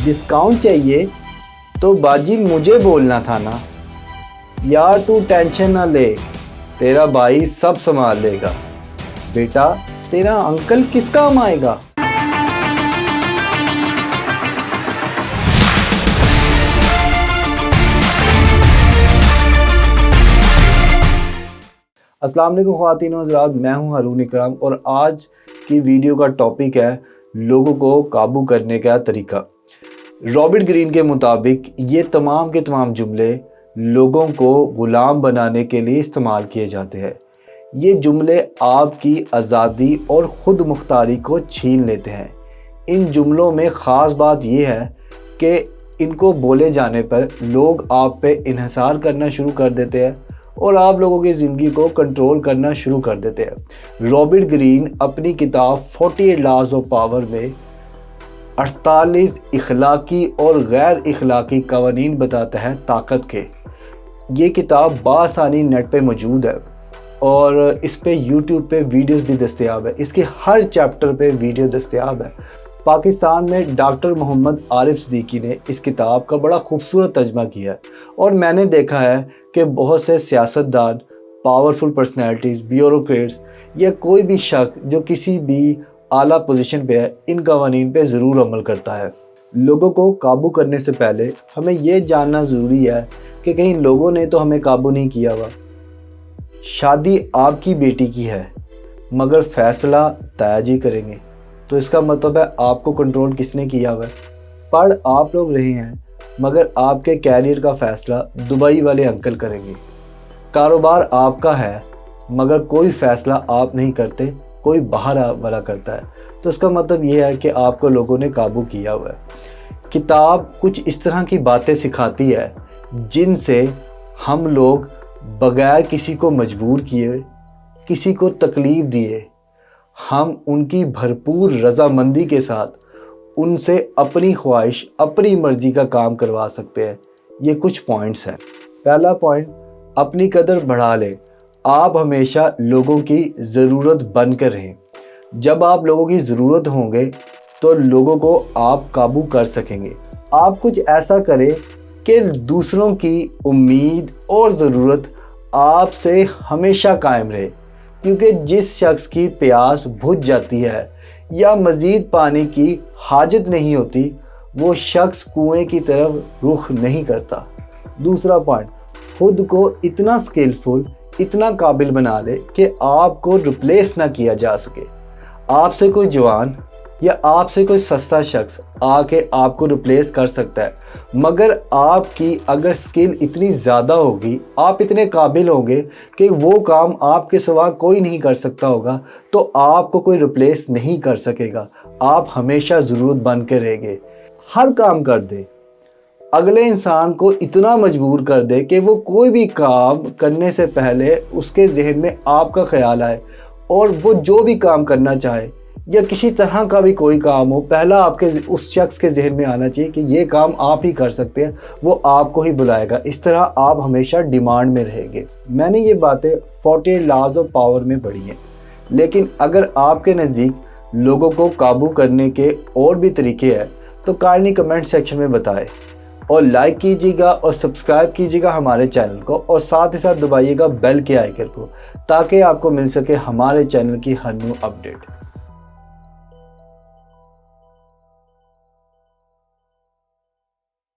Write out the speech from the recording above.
Discount چاہیے تو باجی مجھے بولنا تھا نا. یار تو ٹینشن نہ لے، تیرا بھائی سب سنبھال لے گا. بیٹا تیرا انکل کس کام آئے گا؟ السلام علیکم خواتین و حضرات، میں ہوں ہارون اکرام اور آج کی ویڈیو کا ٹاپک ہے لوگوں کو قابو کرنے کا طریقہ. رابرٹ گرین کے مطابق یہ تمام کے تمام جملے لوگوں کو غلام بنانے کے لیے استعمال کیے جاتے ہیں. یہ جملے آپ کی آزادی اور خود مختاری کو چھین لیتے ہیں. ان جملوں میں خاص بات یہ ہے کہ ان کو بولے جانے پر لوگ آپ پہ انحصار کرنا شروع کر دیتے ہیں اور آپ لوگوں کی زندگی کو کنٹرول کرنا شروع کر دیتے ہیں. رابرٹ گرین اپنی کتاب 48 لاز آف پاور میں 48 اخلاقی اور غیر اخلاقی قوانین بتاتا ہے طاقت کے. یہ کتاب بآسانی نیٹ پہ موجود ہے اور اس پہ یوٹیوب پہ ویڈیوز بھی دستیاب ہے. اس کے ہر چیپٹر پہ ویڈیو دستیاب ہے. پاکستان میں ڈاکٹر محمد عارف صدیقی نے اس کتاب کا بڑا خوبصورت ترجمہ کیا ہے اور میں نے دیکھا ہے کہ بہت سے سیاستدان، پاورفل پرسنالٹیز، بیوروکریٹس یا کوئی بھی شخص جو کسی بھی اعلیٰ پوزیشن پہ ہے ان قوانین پہ ضرور عمل کرتا ہے. لوگوں کو قابو کرنے سے پہلے ہمیں یہ جاننا ضروری ہے کہ کہیں لوگوں نے تو ہمیں قابو نہیں کیا ہوا. شادی آپ کی بیٹی کی ہے مگر فیصلہ تایا جی کریں گے، تو اس کا مطلب ہے آپ کو کنٹرول کس نے کیا ہوا ہے. پڑھ آپ لوگ رہے ہیں مگر آپ کے کیریئر کا فیصلہ دبئی والے انکل کریں گے. کاروبار آپ کا ہے مگر کوئی فیصلہ آپ نہیں کرتے، کوئی باہر والا کرتا ہے، تو اس کا مطلب یہ ہے کہ آپ کو لوگوں نے قابو کیا ہوا ہے. کتاب کچھ اس طرح کی باتیں سکھاتی ہے جن سے ہم لوگ بغیر کسی کو مجبور کیے، کسی کو تکلیف دیے، ہم ان کی بھرپور رضامندی کے ساتھ ان سے اپنی خواہش، اپنی مرضی کا کام کروا سکتے ہیں. یہ کچھ پوائنٹس ہیں. پہلا پوائنٹ، اپنی قدر بڑھا لیں. آپ ہمیشہ لوگوں کی ضرورت بن کر رہیں. جب آپ لوگوں کی ضرورت ہوں گے تو لوگوں کو آپ قابو کر سکیں گے. آپ کچھ ایسا کریں کہ دوسروں کی امید اور ضرورت آپ سے ہمیشہ قائم رہے، کیونکہ جس شخص کی پیاس بجھ جاتی ہے یا مزید پانی کی حاجت نہیں ہوتی وہ شخص کنویں کی طرف رخ نہیں کرتا. دوسرا پوائنٹ، خود کو اتنا سکلفل، اتنا قابل بنا لے کہ آپ کو ریپلیس نہ کیا جا سکے. آپ سے کوئی جوان یا آپ سے کوئی سستا شخص آ کے آپ کو ریپلیس کر سکتا ہے، مگر آپ کی اگر سکل اتنی زیادہ ہوگی، آپ اتنے قابل ہوں گے کہ وہ کام آپ کے سوا کوئی نہیں کر سکتا ہوگا، تو آپ کو کوئی ریپلیس نہیں کر سکے گا. آپ ہمیشہ ضرورت بن کے رہیں گے. ہر کام کر دے، اگلے انسان کو اتنا مجبور کر دے کہ وہ کوئی بھی کام کرنے سے پہلے اس کے ذہن میں آپ کا خیال آئے اور وہ جو بھی کام کرنا چاہے یا کسی طرح کا بھی کوئی کام ہو، پہلا آپ کے اس شخص کے ذہن میں آنا چاہیے کہ یہ کام آپ ہی کر سکتے ہیں، وہ آپ کو ہی بلائے گا. اس طرح آپ ہمیشہ ڈیمانڈ میں رہیں گے. میں نے یہ باتیں 48 لاز آف پاور میں پڑھی ہیں، لیکن اگر آپ کے نزدیک لوگوں کو قابو کرنے کے اور بھی طریقے ہیں تو کائنڈلی کمنٹ سیکشن میں بتائیں اور لائک کیجیے گا اور سبسکرائب کیجیے گا ہمارے چینل کو اور ساتھ ہی ساتھ دبائیے گا بیل کے آئیکن کو تاکہ آپ کو مل سکے ہمارے چینل کی ہر نیو اپڈیٹ.